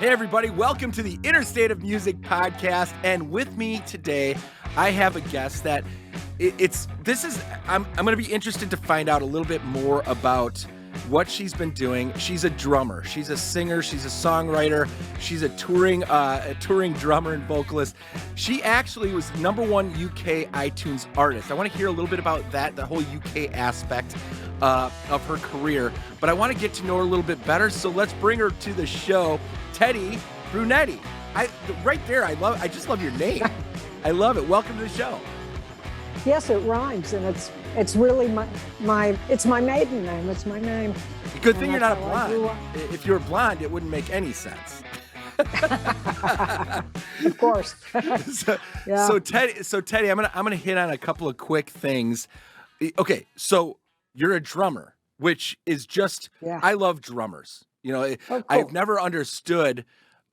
Hey everybody, welcome to the Interstate of Music podcast. And with me today, I have a guest that I'm going to be interested to find out a little bit more about what she's been doing. She's a drummer, she's a singer, she's a songwriter, she's a touring drummer and vocalist. She actually was #1 UK iTunes artist. I want to hear a little bit about that, the whole UK aspect of her career, but I want to get to know her a little bit better. So let's bring her to the show. Tedi Brunetti. Right there, I just love your name. I love it. Welcome to the show. Yes, it rhymes, and it's really it's my maiden name. It's my name. Good thing you're not a blonde. If you were blonde, it wouldn't make any sense. Of course. So Tedi, I'm gonna hit on a couple of quick things. Okay, so you're a drummer, which is just I love drummers. You know, cool. I've never understood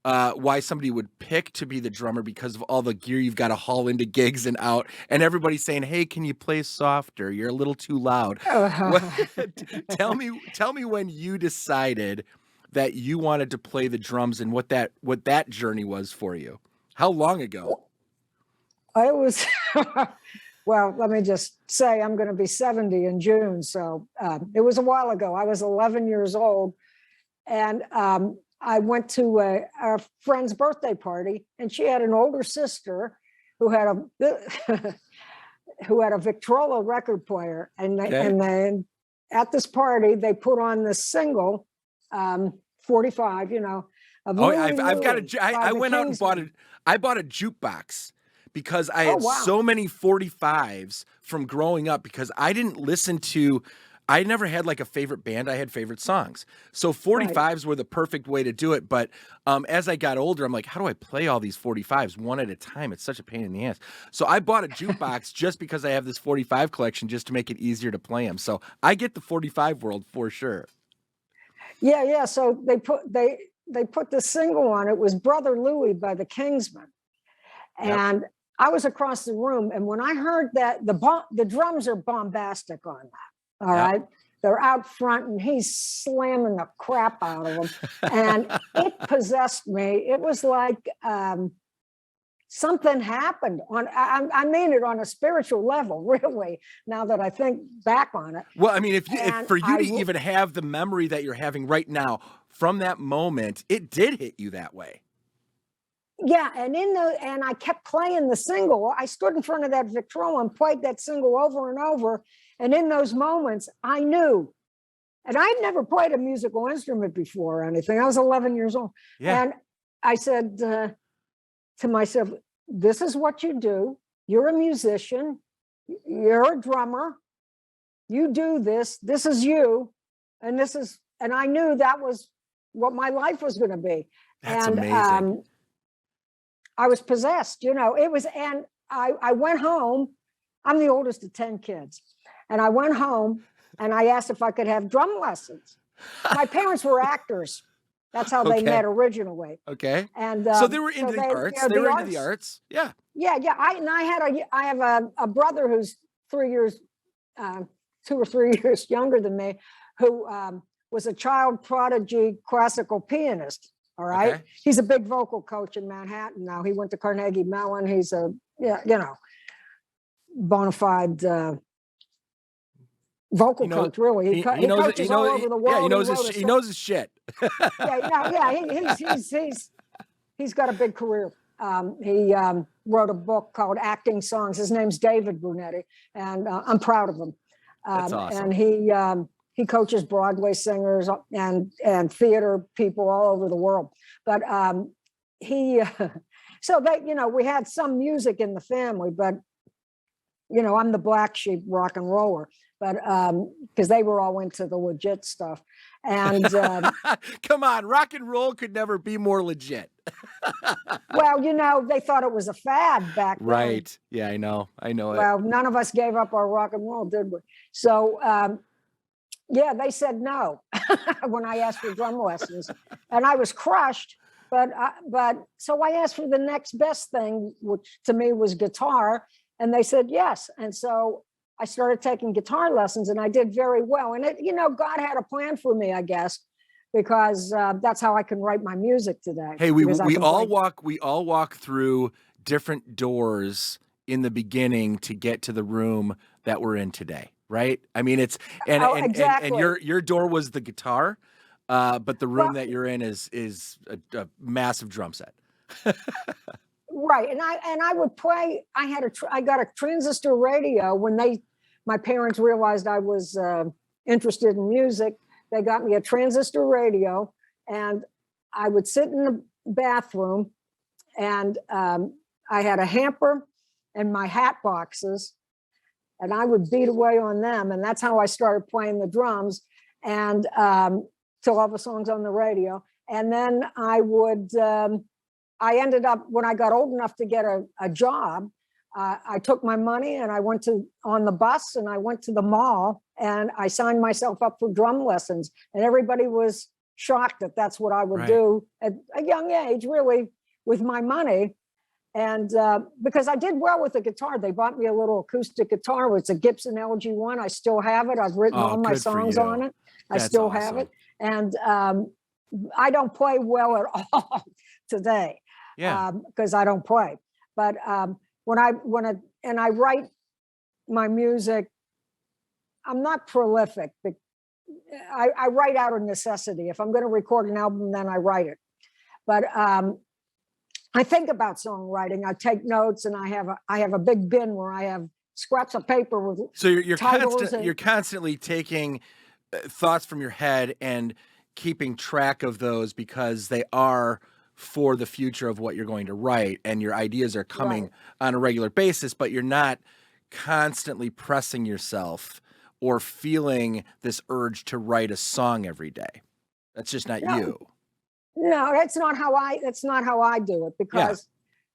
why somebody would pick to be the drummer because of all the gear you've got to haul into gigs and out, and everybody's saying, "Hey, can you play softer? You're a little too loud." Tell me when you decided that you wanted to play the drums and what that journey was for you. How long ago? I was. Well, let me just say I'm going to be 70 in June, so it was a while ago. I was 11 years old, and I went to a friend's birthday party, and she had an older sister who had a Victrola record player, and then at this party they put on this single, 45, you know. I went out and bought a jukebox because I had so many 45s from growing up because I didn't listen to. I never had like a favorite band. I had favorite songs. So 45s were the perfect way to do it. But as I got older, I'm like, how do I play all these 45s one at a time? It's such a pain in the ass. So I bought a jukebox just because I have this 45 collection just to make it easier to play them. So I get the 45 world for sure. Yeah. So they put the single on. It was Brother Louie by the Kingsmen. And I was across the room. And when I heard that the drums are bombastic on that. All right. They're out front and he's slamming the crap out of them. And it possessed me. It was like something happened I mean it on a spiritual level, really, now that I think back on it. Well, I mean, if for you to even have the memory that you're having right now from that moment, it did hit you that way. Yeah, and I kept playing the single. I stood in front of that Victrola and played that single over and over. And in those moments, I knew. And I'd never played a musical instrument before or anything. I was 11 years old. Yeah. And I said to myself, this is what you do. You're a musician. You're a drummer. You do this. This is you. And I knew that was what my life was going to be. That's amazing. I was possessed, you know. And I went home. I'm the oldest of 10 kids. And I went home and I asked if I could have drum lessons. My parents were actors. That's how they met originally. Okay. And so they were into the arts. They were into the arts. Yeah. Yeah. I have a brother who's 2 or 3 years younger than me, who was a child prodigy classical pianist. All right. Okay. He's a big vocal coach in Manhattan now. He went to Carnegie Mellon. He's a bona fide vocal coach, really. He coaches all over the world. Yeah, he knows his shit. He's got a big career. He wrote a book called Acting Songs. His name's Tedi Brunetti, and I'm proud of him. That's awesome. And he coaches Broadway singers and theater people all over the world. But so we had some music in the family, but I'm the black sheep rock and roller. But because they were all into the legit stuff. And come on, rock and roll could never be more legit. Well, they thought it was a fad back then. Right. Yeah, I know it. Well, none of us gave up our rock and roll, did we? So, they said no when I asked for drum lessons. And I was crushed. But so I asked for the next best thing, which to me was guitar. And they said yes. And so I started taking guitar lessons and I did very well. And God had a plan for me, I guess. because that's how I can write my music today. Hey, we because I we can all play- walk through different doors in the beginning to get to the room that we're in today, right? I mean, it's and Oh, and exactly. your door was the guitar, but the room Well, that you're in is a massive drum set. right, and I would play. I got a transistor radio when my parents realized I was interested in music. They got me a transistor radio, and I would sit in the bathroom, and I had a hamper and my hat boxes, and I would beat away on them, and that's how I started playing the drums, and to all the songs on the radio. And then I ended up, when I got old enough to get a job, I took my money and I went on the bus, and I went to the mall, and I signed myself up for drum lessons. And everybody was shocked that that's what I would do at a young age, really, with my money. And because I did well with the guitar, they bought me a little acoustic guitar. It's a Gibson LG1. I still have it. I've written all my songs on it. I still have it. And I don't play well at all today. Because I don't play. But when I write my music, I'm not prolific. I write out of necessity. If I'm going to record an album, then I write it. But I think about songwriting. I take notes, and I have a big bin where I have scraps of paper with So you're titles you're constantly taking thoughts from your head and keeping track of those, because they are for the future of what you're going to write, and your ideas are coming on a regular basis, but you're not constantly pressing yourself or feeling this urge to write a song every day. That's just not you. No, that's not how I do it, because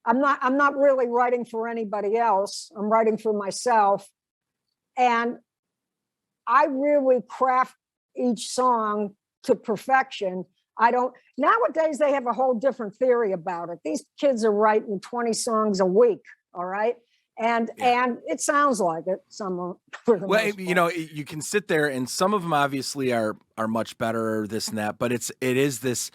I'm not really writing for anybody else. I'm writing for myself. And I really craft each song to perfection. Nowadays they have a whole different theory about it. These kids are writing 20 songs a week, all right? And it sounds like it, some for the most part. You know, you can sit there, and some of them obviously are much better, this and that, but it is this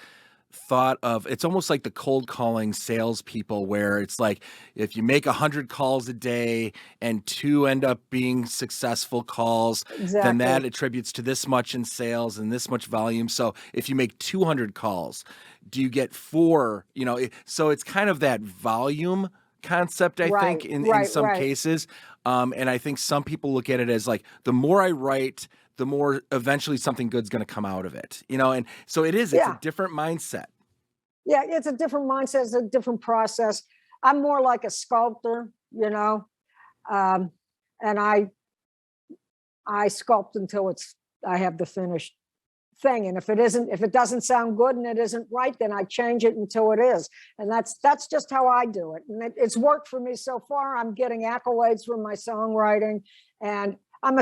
thought of, it's almost like the cold calling salespeople, where it's like, if you make 100 calls a day and 2 end up being successful calls, then that attributes to this much in sales and this much volume. So if you make 200 calls, do you get 4? You know, so it's kind of that volume concept, I think, in some cases. And I think some people look at it as like, the more I write, the more eventually something good's going to come out of it, you know? And so it's a different mindset. Yeah, it's a different mindset. It's a different process. I'm more like a sculptor, you know, and I sculpt until I have the finished thing. And if it doesn't sound good and it isn't right, then I change it until it is. And that's just how I do it. And it's worked for me so far. I'm getting accolades from my songwriting, and I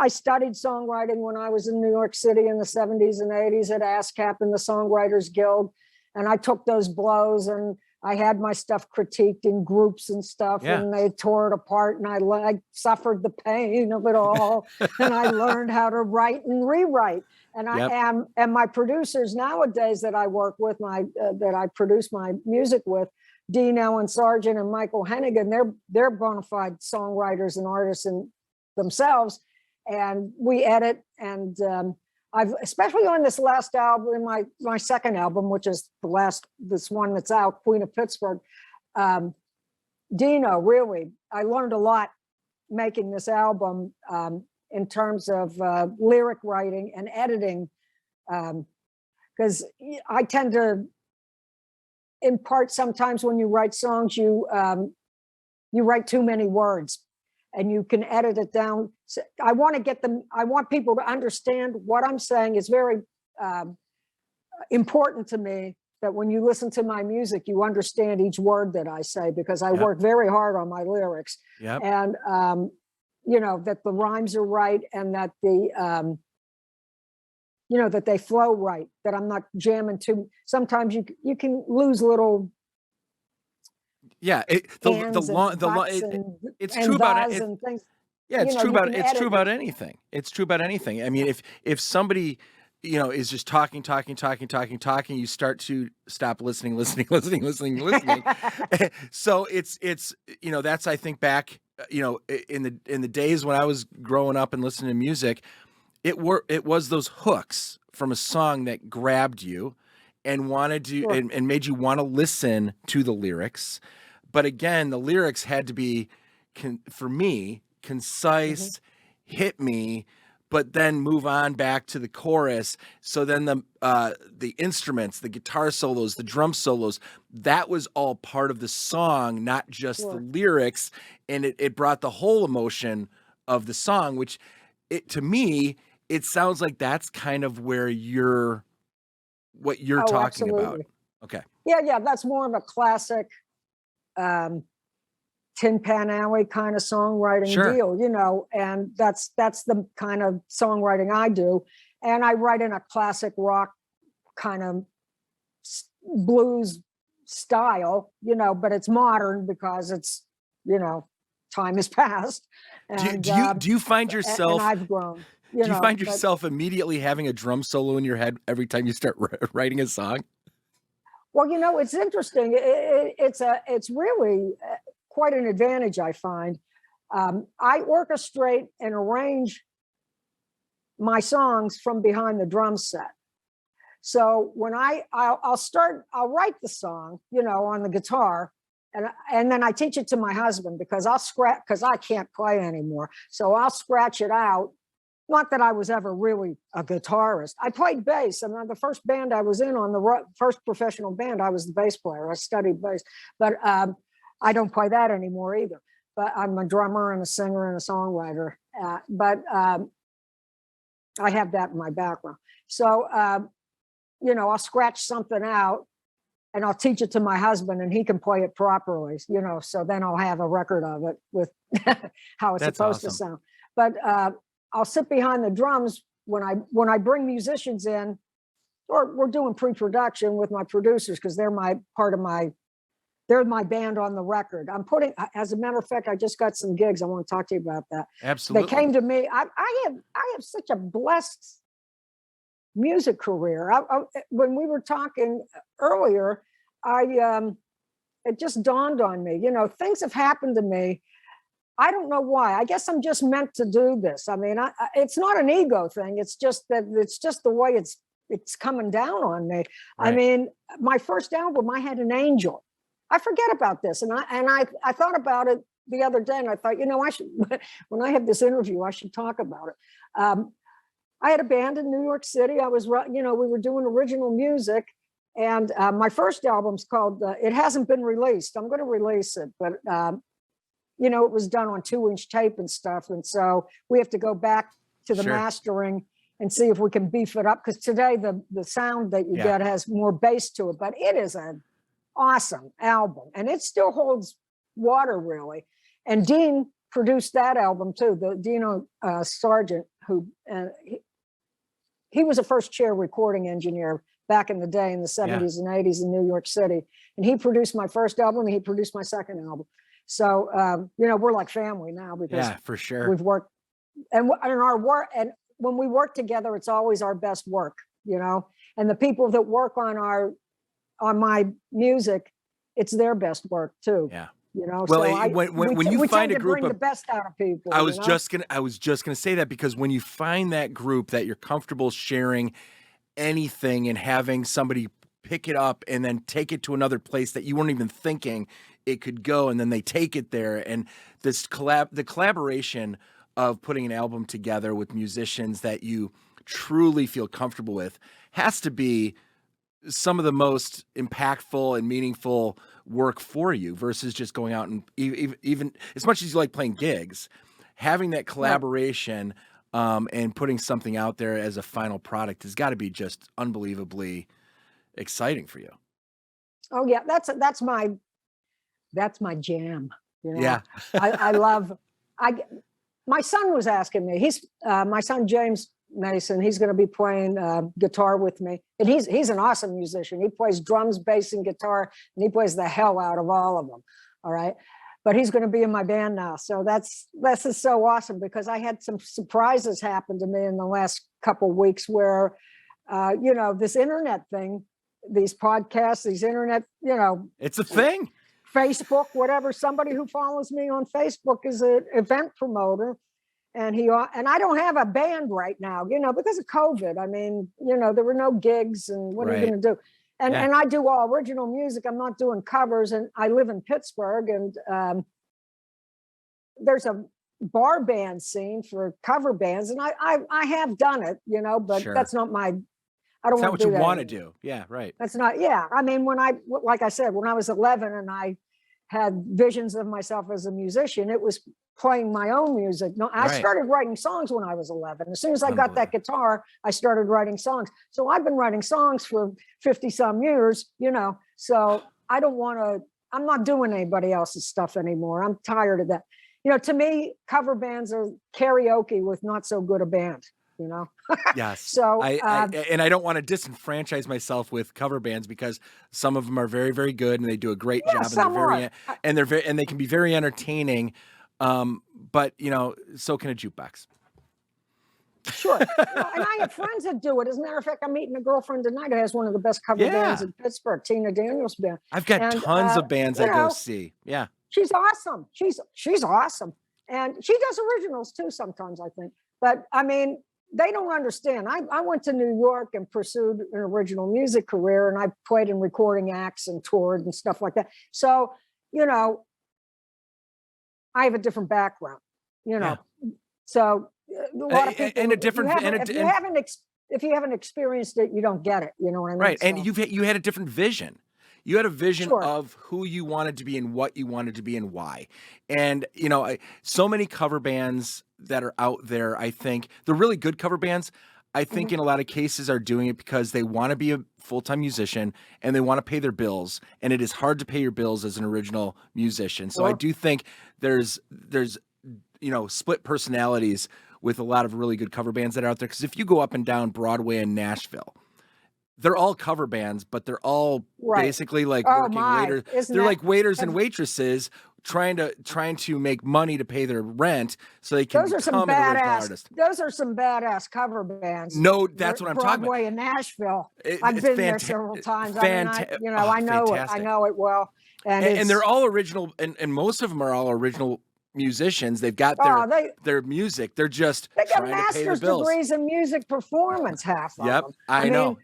studied songwriting when I was in New York City in the 70s and 80s at ASCAP in the Songwriters Guild. And I took those blows, and I had my stuff critiqued in groups and stuff, and they tore it apart, and I suffered the pain of it all. And I learned how to write and rewrite. And and my producers nowadays that I work with, that I produce my music with, Dean Allen Sargent and Michael Hennigan, they're bona fide songwriters and artists in themselves, and we edit. And I've, especially on this last album, my second album, which is this one that's out, Queen of Pittsburgh, Dino, really, I learned a lot making this album in terms of lyric writing and editing, because I tend to, in part, sometimes when you write songs, you write too many words, and you can edit it down. So I want people to understand what I'm saying. Is very important to me, that when you listen to my music, you understand each word that I say, because I work very hard on my lyrics. And you know, that the rhymes are right, and that the you know, that they flow right, that I'm not jamming too. Sometimes you can lose little. It's true about it. Yeah, it's true about anything. It's true about anything. I mean, if somebody is just talking, you start to stop listening. So it's, that's, I think back, in the days when I was growing up and listening to music, it was those hooks from a song that grabbed you and wanted to, Sure. and made you want to listen to the lyrics. But again, the lyrics had to be, for me, concise, hit me, but then move on back to the chorus. So then the instruments, the guitar solos, the drum solos, that was all part of the song, not just the lyrics. And it brought the whole emotion of the song, which to me, it sounds like that's kind of where what you're talking about. Okay. Yeah. That's more of a classic Tin Pan Alley kind of songwriting deal, and that's the kind of songwriting I do. And I write in a classic rock kind of blues style, but it's modern because it's, time has passed. And, do you find yourself, and I've grown, do you find yourself immediately having a drum solo in your head every time you start writing a song? Well, it's interesting. It's really quite an advantage, I find. I orchestrate and arrange my songs from behind the drum set. So when I'll write the song, on the guitar, and then I teach it to my husband because because I can't play anymore. So I'll scratch it out. Not that I was ever really a guitarist. I played bass. I mean, the first band I was in, on the first professional band, I was the bass player. I studied bass, but I don't play that anymore either. But I'm a drummer and a singer and a songwriter. But I have that in my background. So, I'll scratch something out and I'll teach it to my husband and he can play it properly, so then I'll have a record of it with how it's supposed to sound. But I'll sit behind the drums when I bring musicians in, or we're doing pre-production with my producers because they're my band on the record. As a matter of fact, I just got some gigs. I want to talk to you about that. Absolutely. They came to me. I have such a blessed music career. When we were talking earlier, it just dawned on me, things have happened to me. I don't know why. I guess I'm just meant to do this. I mean, it's not an ego thing. It's just the way it's coming down on me. Right. I mean, my first album, I had an angel. I forget about this. And I thought about it the other day and I thought, I should, when I have this interview, I should talk about it. I had a band in New York City. I was, we were doing original music. And my first album's called, it hasn't been released. I'm going to release it, but it was done on 2-inch tape and stuff. And so we have to go back to the mastering and see if we can beef it up. Because today the sound that you get has more bass to it, but it is an awesome album. And it still holds water, really. And Dean produced that album too, the Dino Sargent, who he was a first chair recording engineer back in the day in the 70s and 80s in New York City. And he produced my first album and he produced my second album. So, we're like family now because for sure. We've worked and our work. And when we work together, it's always our best work, and the people that work on my music, it's their best work too. Yeah. Well, so when you find a group bring the best out of people. I was just gonna say that because when you find that group that you're comfortable sharing anything and having somebody pick it up and then take it to another place that you weren't even thinking it could go, and then they take it there, and the collaboration of putting an album together with musicians that you truly feel comfortable with has to be some of the most impactful and meaningful work for you versus just going out and even as much as you like playing gigs, having that collaboration and putting something out there as a final product has got to be just unbelievably exciting for you. Oh yeah, that's my jam. Yeah. My son was asking me, my son, James Mason, he's going to be playing guitar with me. And he's an awesome musician. He plays drums, bass, and guitar, and he plays the hell out of all of them. All right. But he's going to be in my band now. So this is so awesome because I had some surprises happen to me in the last couple of weeks where this internet thing, these podcasts, these internet, It's a thing. Facebook, whatever. Somebody who follows me on Facebook is an event promoter, and I don't have a band right now, because of COVID. I mean, there were no gigs, and what are you going to do? And I do all original music. I'm not doing covers, and I live in Pittsburgh, and there's a bar band scene for cover bands, and I have done it, but that's not my. I don't want to do do what that you want to anymore. do. Yeah, right. That's not. Yeah, I mean, like I said, when I was 11 and I had visions of myself as a musician, it was playing my own music. No, I started writing songs when I was 11. As soon as I got that guitar, I started writing songs. So I've been writing songs for 50 some years, so I don't want to, I'm not doing anybody else's stuff anymore. I'm tired of that. To me, cover bands are karaoke with not so good a band, Yes. So and I don't want to disenfranchise myself with cover bands, because some of them are very, very good and they do a great job, and they can be very entertaining. But so can a jukebox. Sure. And I have friends that do it. As a matter of fact, I'm meeting a girlfriend tonight that has one of the best cover bands in Pittsburgh, Tina Daniels Band. I've got tons of bands I go see. Yeah. She's awesome. She's awesome. And she does originals too sometimes, I think. But I mean, they don't understand. I went to New York and pursued an original music career, and I played in recording acts and toured and stuff like that. So, I have a different background, So a lot of people, and a different, if you haven't experienced it, you don't get it. You know what I mean? Right. So. And you had a different vision. You had a vision of who you wanted to be and what you wanted to be and why. And, so many cover bands that are out there, I think the really good cover bands, I think in a lot of cases are doing it because they want to be a full-time musician and they want to pay their bills. And it is hard to pay your bills as an original musician. So I do think there's split personalities with a lot of really good cover bands that are out there. Because if you go up and down Broadway in Nashville, they're all cover bands, but they're all basically like working waiters. They're like waiters and waitresses trying to make money to pay their rent so they can become an original artist. Those are some badass cover bands. No, that's what I'm talking about. Broadway in Nashville. I've been there several times. I know it. I know it well. And they're all original, and most of them are all original musicians. They've got their music. They're just they got master's degrees in music performance. Half of them. I know.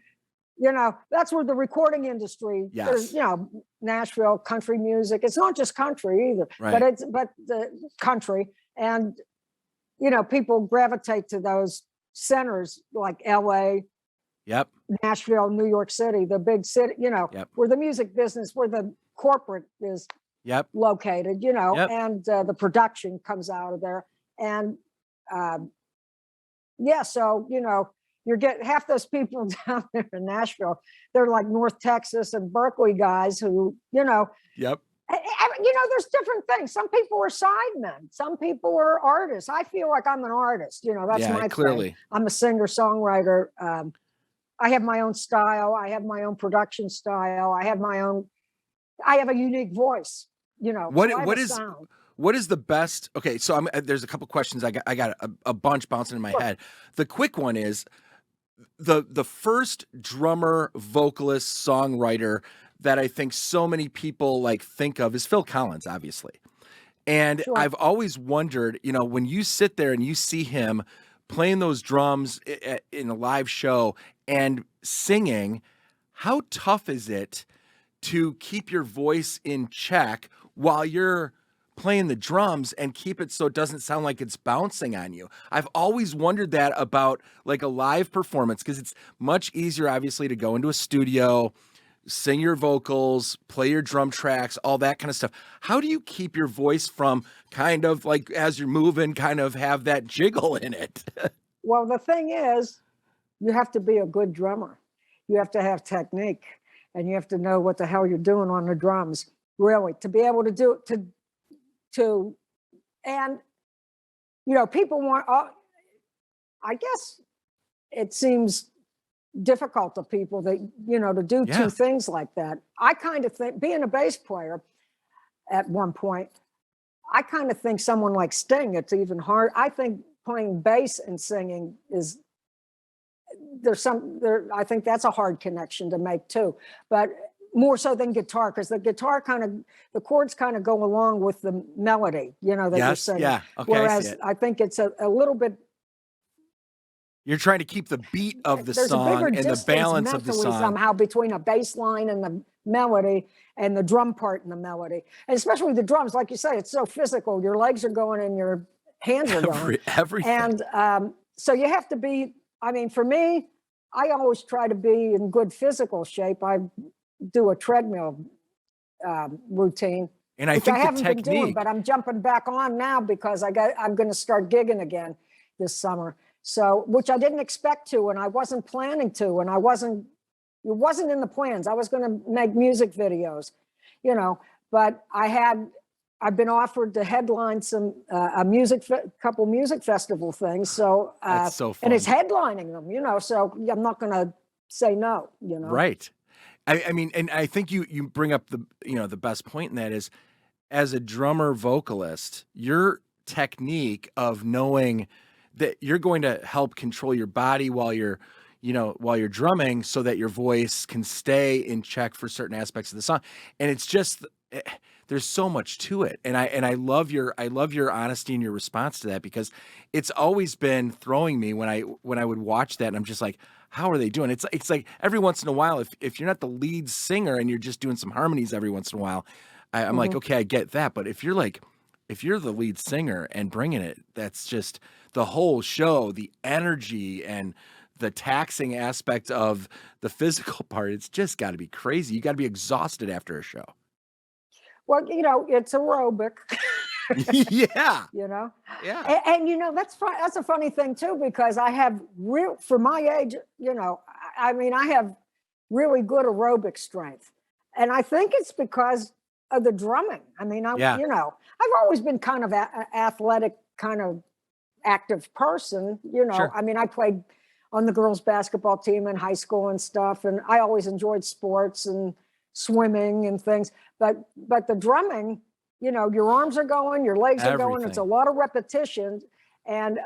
That's where the recording industry, there's, Nashville country music. It's not just country either, but the country. And, people gravitate to those centers like LA, Nashville, New York City, the big city, where the music business, where the corporate is located, and the production comes out of there. And, so, you get half those people down there in Nashville. They're like North Texas and Berkeley guys who, there's different things. Some people are sidemen. Some people are artists. I feel like I'm an artist. That's my thing. I'm a singer songwriter. I have my own style. I have my own production style. I have a unique voice. What is the best? Okay, so there's a couple questions. I got a bunch bouncing in my head. The quick one is the first drummer, vocalist, songwriter that I think so many people think of is Phil Collins, obviously. And I've always wondered, when you sit there and you see him playing those drums in a live show and singing, how tough is it to keep your voice in check while you're playing the drums and keep it so it doesn't sound like it's bouncing on you? I've always wondered that about a live performance, because it's much easier, obviously, to go into a studio, sing your vocals, play your drum tracks, all that kind of stuff. How do you keep your voice from kind of as you're moving, kind of have that jiggle in it? Well, the thing is, you have to be a good drummer. You have to have technique, and you have to know what the hell you're doing on the drums, really, to be able to do it, and people want, I guess it seems difficult to people that, to do two things like that. I kind of think, being a bass player at one point, I kind of think someone like Sting, it's even hard. I think playing bass and singing I think that's a hard connection to make too, but more so than guitar, because the guitar the chords kind of go along with the melody, that you're singing. Yeah. Okay. Whereas I think it's a little bit. You're trying to keep the beat of the There's song a bigger and the distance balance of the mentally song. somehow between a bass line and the melody and the drum part and the melody. And especially the drums, like you say, it's so physical. Your legs are going and your hands are going. Everything. And so you have to be, for me, I always try to be in good physical shape. I do a treadmill routine. And I which think I haven't the technique, been doing, but I'm jumping back on now because I'm going to start gigging again this summer. So, which I didn't expect to, and I wasn't planning to, and it wasn't in the plans. I was going to make music videos, but I've been offered to headline some couple music festival things. So, that's so fun. And it's headlining them, so I'm not going to say no, Right. I mean, and I think you bring up the best point in that is, as a drummer vocalist, your technique of knowing that you're going to help control your body while you're drumming so that your voice can stay in check for certain aspects of the song. And it's just, there's so much to it. And I love your honesty and your response to that, because it's always been throwing me when I would watch that, and I'm just like, how are they doing? It's like every once in a while, if you're not the lead singer and you're just doing some harmonies every once in a while, I'm like, okay, I get that. But if you're the lead singer and bringing it, that's just the whole show, the energy and the taxing aspect of the physical part. It's just got to be crazy. You got to be exhausted after a show. Well, it's aerobic. Yeah. Yeah. And that's a funny thing too, because I have for my age, I have really good aerobic strength. And I think it's because of the drumming. I've always been kind of an athletic, kind of active person, Sure. I played on the girls' basketball team in high school and stuff. And I always enjoyed sports and swimming and things. But the drumming, your arms are going, your legs are going. It's a lot of repetitions. And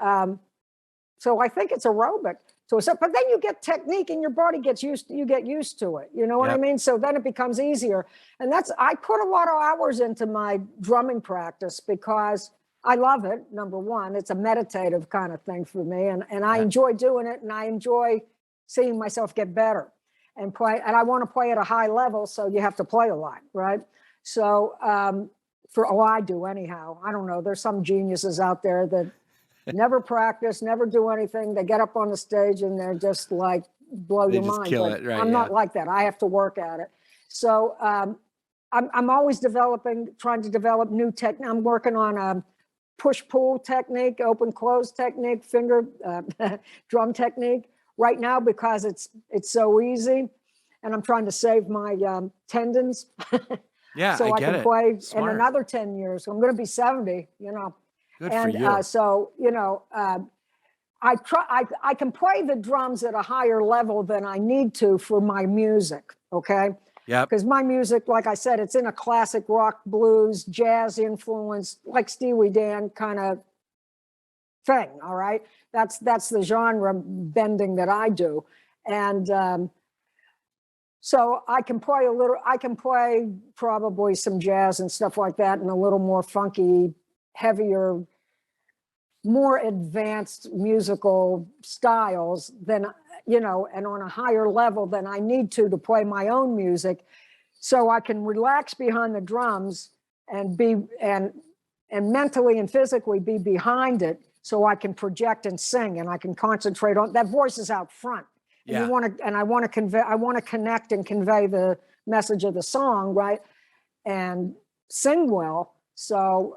so I think it's aerobic. But then you get technique and your body you get used to it. You know what I mean? So then it becomes easier. And I put a lot of hours into my drumming practice because I love it. Number one, it's a meditative kind of thing for me. And I enjoy doing it, and I enjoy seeing myself get better and play. And I want to play at a high level. So you have to play a lot, right? So I do anyhow. I don't know. There's some geniuses out there that never practice, never do anything. They get up on the stage and they're just like blow your mind. Kill it, right? I'm not like that. I have to work at it. So I'm always trying to develop new technique. I'm working on a push-pull technique, open-close technique, finger drum technique right now because it's so easy, and I'm trying to save my tendons. Yeah, so I get can it. play Smart. in another 10 years. I'm going to be 70. Good for you. So I can play the drums at a higher level than I need to for my music. Okay. Yeah. Because my music, like I said, it's in a classic rock, blues, jazz influence, like Steely Dan kind of thing. All right. That's the genre bending that I do. And so I can play probably some jazz and stuff like that, and a little more funky, heavier, more advanced musical styles than, and on a higher level than I need to play my own music. So I can relax behind the drums and mentally and physically be behind it, so I can project and sing, and I can concentrate on that. Voice is out front. Yeah. And I want to connect and convey the message of the song, right? And sing well. So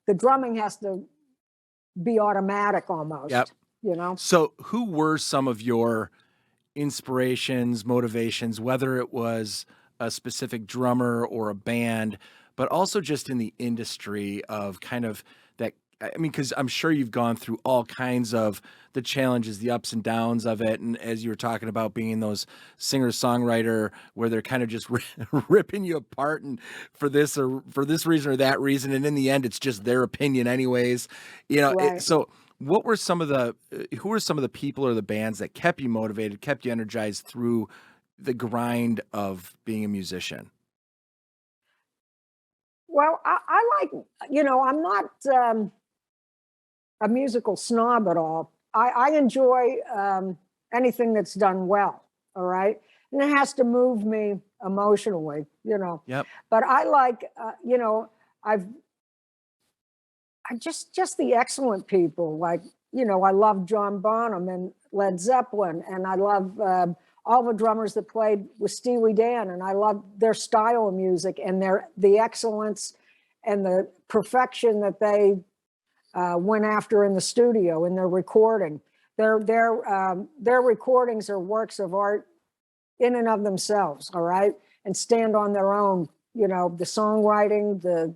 the drumming has to be automatic almost. Yep. So who were some of your inspirations, motivations, whether it was a specific drummer or a band, but also just in the industry of kind of that? I mean, because I'm sure you've gone through all kinds of the challenges, the ups and downs of it. And as you were talking about being those singer-songwriter where they're kind of just ripping you apart and for this reason or that reason. And in the end, it's just their opinion anyways, Right. So what were some of the who were some of the people or the bands that kept you motivated, kept you energized through the grind of being a musician? Well, I like, I'm not a musical snob at all. I enjoy anything that's done well. All right. And it has to move me emotionally. Yep. But I like, I've, just the excellent people. Like, I love John Bonham and Led Zeppelin, and I love all the drummers that played with Steely Dan, and I love their style of music and the excellence and the perfection that they went after in the studio in their recording. Their recordings are works of art in and of themselves, all right, and stand on their own. The songwriting, the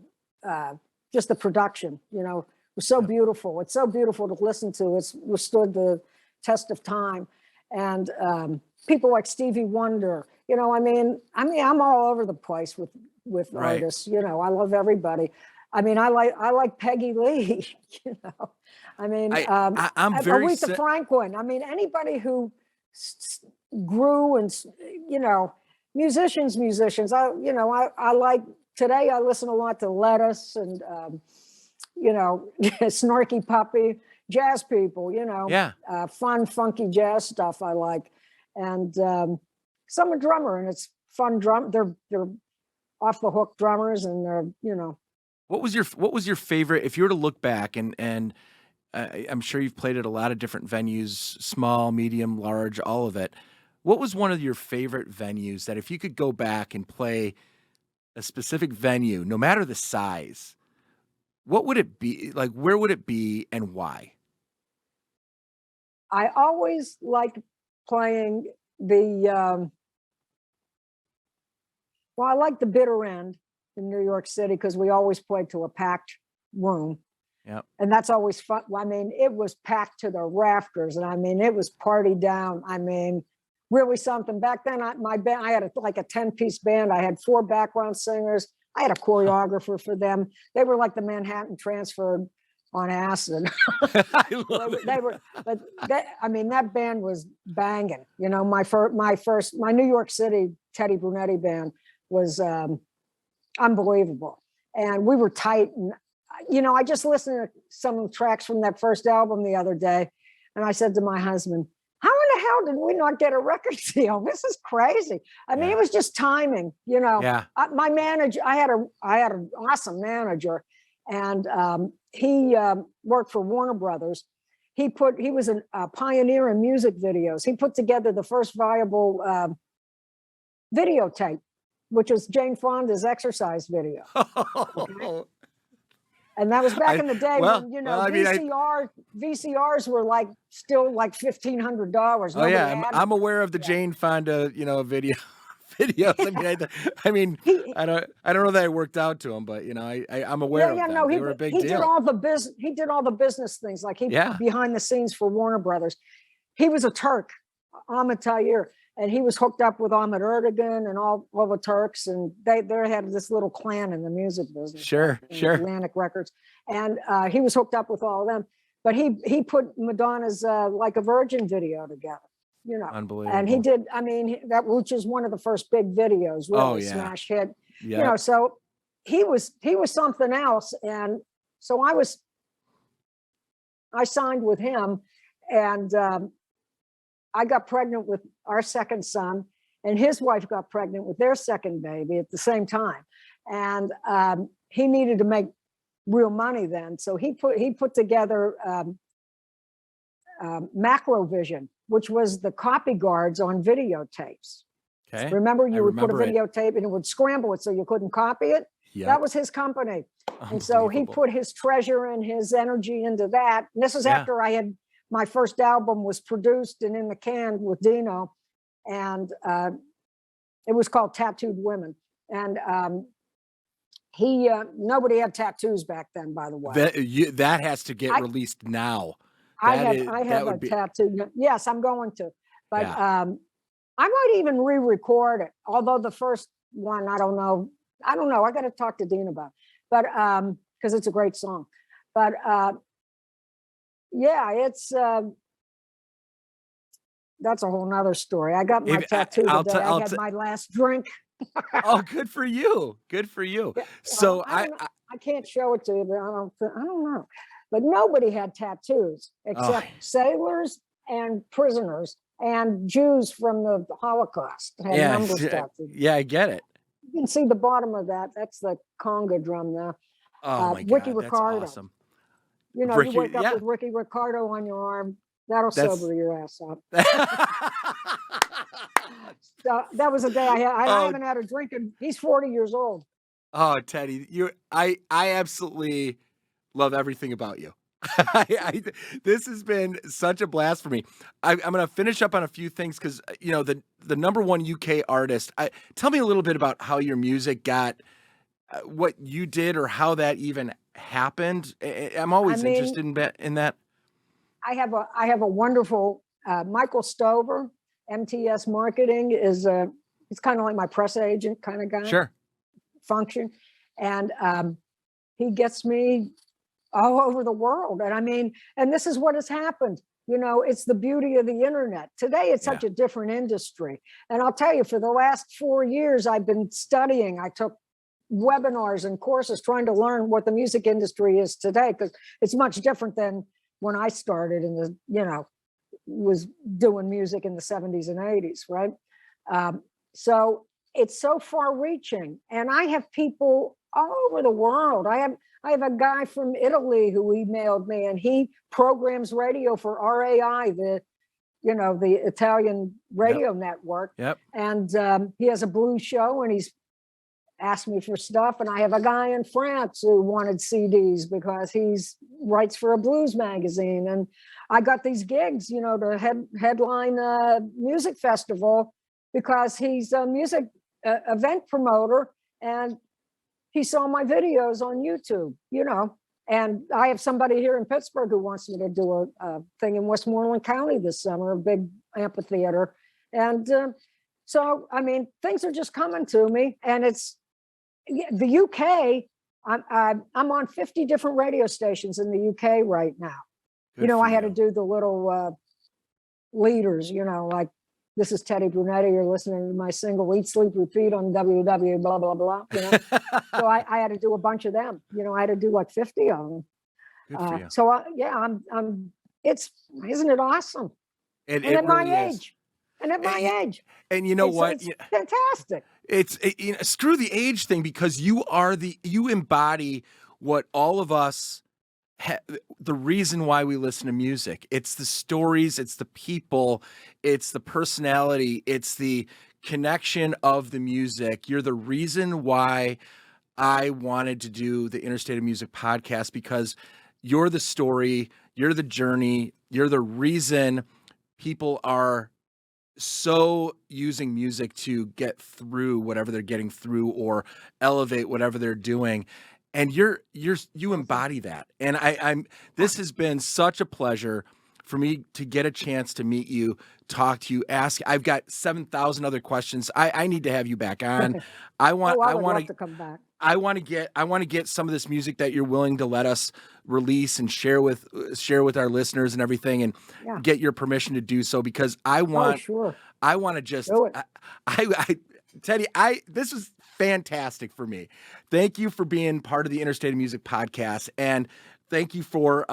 just the production, was so beautiful. It's so beautiful to listen to. It's withstood the test of time, and people like Stevie Wonder. I'm all over the place with Right. artists. I love everybody. I like Peggy Lee. I'm very Aretha Franklin. Anybody who grew and musicians. I like today. I listen a lot to Lettuce and Snarky Puppy, jazz people. Yeah. Fun, funky jazz stuff. I like, and so I'm a drummer, and it's fun drum. They're off the hook drummers, and they're. What was your favorite, if you were to look back and I'm sure you've played at a lot of different venues, small, medium, large, all of it. What was one of your favorite venues that if you could go back and play a specific venue, no matter the size, what would it be? Like, where would it be and why? I always liked playing the I like the bitter end in New York City because we always played to a packed room. Yep. And that's always fun. It was packed to the rafters, and it was party down. Really something. Back then, my band, I had like a 10-piece band. I had 4 background singers. I had a choreographer for them. They were like the Manhattan Transfer on acid. I love it. They were, but that band was banging. My New York City Tedi Brunetti band was unbelievable, and we were tight. And I just listened to some of the tracks from that first album the other day, and I said to my husband, "How in the hell did we not get a record deal? This is crazy." It was just timing. Yeah. My manager, I had an awesome manager, and he worked for Warner Brothers. He was a pioneer in music videos. He put together the first viable videotape, which was Jane Fonda's exercise video. Okay? And that was back in the day when VCRs were still like $1,500. Oh yeah, I'm aware of the Jane Fonda, videos. I don't know that it worked out to him, but I'm aware of them. They were a big deal. He did all the business things, behind the scenes for Warner Brothers. He was a Turk, Ahmet Tayyar, and he was hooked up with Ahmet Erdogan and all the Turks, and they had this little clan in the music business. Sure. Atlantic Records, and he was hooked up with all of them. But he put Madonna's "Like a Virgin" video together. Unbelievable. And he did. That which is one of the first big videos, really smash hit. Yeah. So he was something else, and so I signed with him, and I got pregnant with our second son, and his wife got pregnant with their second baby at the same time. And he needed to make real money then, so he put together Macrovision, which was the copy guards on videotapes. Okay. Remember, you would put a videotape and it would scramble it so you couldn't copy it. Yep. That was his company. And so he put his treasure and his energy into that. And this is after my first album was produced and in the can with Dino. And it was called Tattooed Women. And nobody had tattoos back then, by the way. That has to get released now. I have a tattoo. Yes, I'm going to. But I might even re-record it. Although the first one, I don't know. I got to talk to Dean about it. But because it's a great song. But yeah, it's that's a whole nother story. I got my If tattoo the I'll day tell, I had my last drink. oh, good for you. Good for you. Yeah, well, So I don't know. I can't show it to you, but I don't know. But nobody had tattoos oh, except sailors and prisoners and Jews from the Holocaust had yeah, numbers tattooed. yeah, I get it. You can see the bottom of that. That's the conga drum there. Oh my Ricky God, that's Ricardo. awesome. You know, you Ricky, wake up yeah, with Ricky Ricardo on your arm. That'll that's sober your ass up. So that was a day I had. I oh, haven't had a drink, and he's 40 years old. oh, Teddy, I absolutely love everything about you. This has been such a blast for me. I'm going to finish up on a few things because the number one UK artist. Tell me a little bit about how your music got what you did or how that even happened. I'm I always mean, interested in that. I have a wonderful Michael Stover, MTS Marketing is it's kind of like my press agent kind of guy Sure. function, and he gets me all over the world. And I mean, and this is what has happened. You know, it's the beauty of the internet. Today, it's Yeah. such a different industry. And I'll tell you, for the last 4 years, I've been studying. I took webinars and courses trying to learn what the music industry is today, because it's much different than when I started in the, was doing music in the 70s and 80s, right? So it's so far reaching. And I have people all over the world. I have a guy from Italy who emailed me, and he programs radio for RAI, the Italian radio network. Yep. And he has a blues show, and he's asked me for stuff. And I have a guy in France who wanted CDs because he's writes for a blues magazine. And I got these gigs, to headline a music festival because he's a music event promoter, and he saw my videos on YouTube, and I have somebody here in Pittsburgh who wants me to do a thing in Westmoreland County this summer, a big amphitheater. And so, I mean, things are just coming to me, and it's the UK. I'm on 50 different radio stations in the UK right now. Good I for had to you. do the little leaders, like, this is Tedi Brunetti. You're listening to my single "Eat, Sleep, Repeat" on WW, blah, blah, blah. So I had to do a bunch of them. I had to do like 50 of them. Good for you. So I'm. Isn't it awesome? It And at really my is. age, and at my age, And you know what? It's fantastic. Screw the age thing, because you embody what all of us. The reason why we listen to music. It's the stories, it's the people, it's the personality, it's the connection of the music. You're the reason why I wanted to do the Interstate of Music podcast, because you're the story, you're the journey, you're the reason people are so using music to get through whatever they're getting through or elevate whatever they're doing. And you embody that. And this has been such a pleasure for me to get a chance to meet you, talk to you, ask. I've got 7,000 other questions. I need to have you back on. I would love to come back. I want to get some of this music that you're willing to let us release and share with our listeners and everything, and get your permission to do so, because I want to just Teddy, this was fantastic for me. Thank you for being part of the Interstate of Music podcast, and thank you for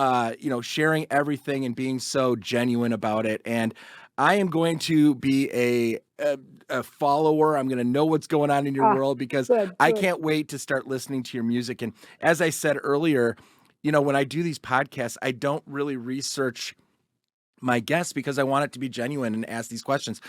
sharing everything and being so genuine about it. And I am going to be a follower. I'm going to know what's going on in your world, because I can't wait to start listening to your music. And as I said earlier, when I do these podcasts, I don't really research my guests because I want it to be genuine and ask these questions.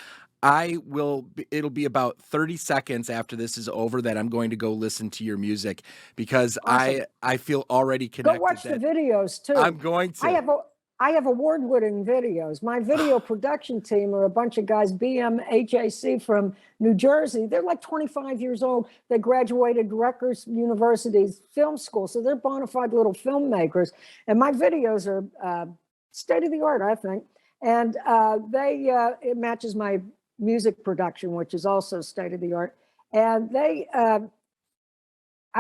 It'll be about 30 seconds after this is over that I'm going to go listen to your music, because awesome. I feel already connected. Go watch the videos too. I'm going to. I have award-winning videos. My video production team are a bunch of guys, BMHAC from New Jersey. They're like 25 years old. They graduated Rutgers University's film school, so they're bona fide little filmmakers. And my videos are state of the art, I think. And it matches my music production, which is also state of the art. And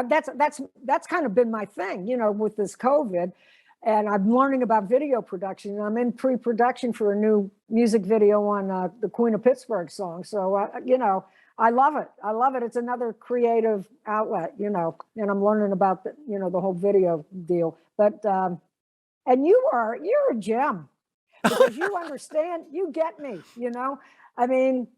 that's kind of been my thing, with this COVID. And I'm learning about video production. I'm in pre-production for a new music video on the Queen of Pittsburgh song. So, you know, I love it. I love it. It's another creative outlet, you know, and I'm learning about the, you know, the whole video deal. But, and you're a gem because you understand, you get me, you know, I mean,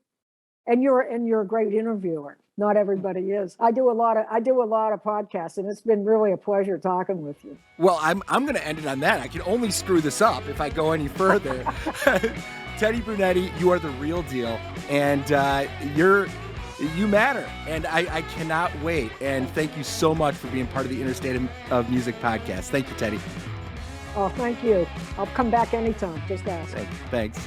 and you're a great interviewer. Not everybody is. I do a lot of podcasts, and it's been really a pleasure talking with you. Well, I'm going to end it on that. I can only screw this up if I go any further. Tedi Brunetti, you are the real deal, and you matter, and I cannot wait. And thank you so much for being part of the Interstate of Music podcast. Thank you, Tedi. Oh, thank you. I'll come back anytime. Just ask. Thanks.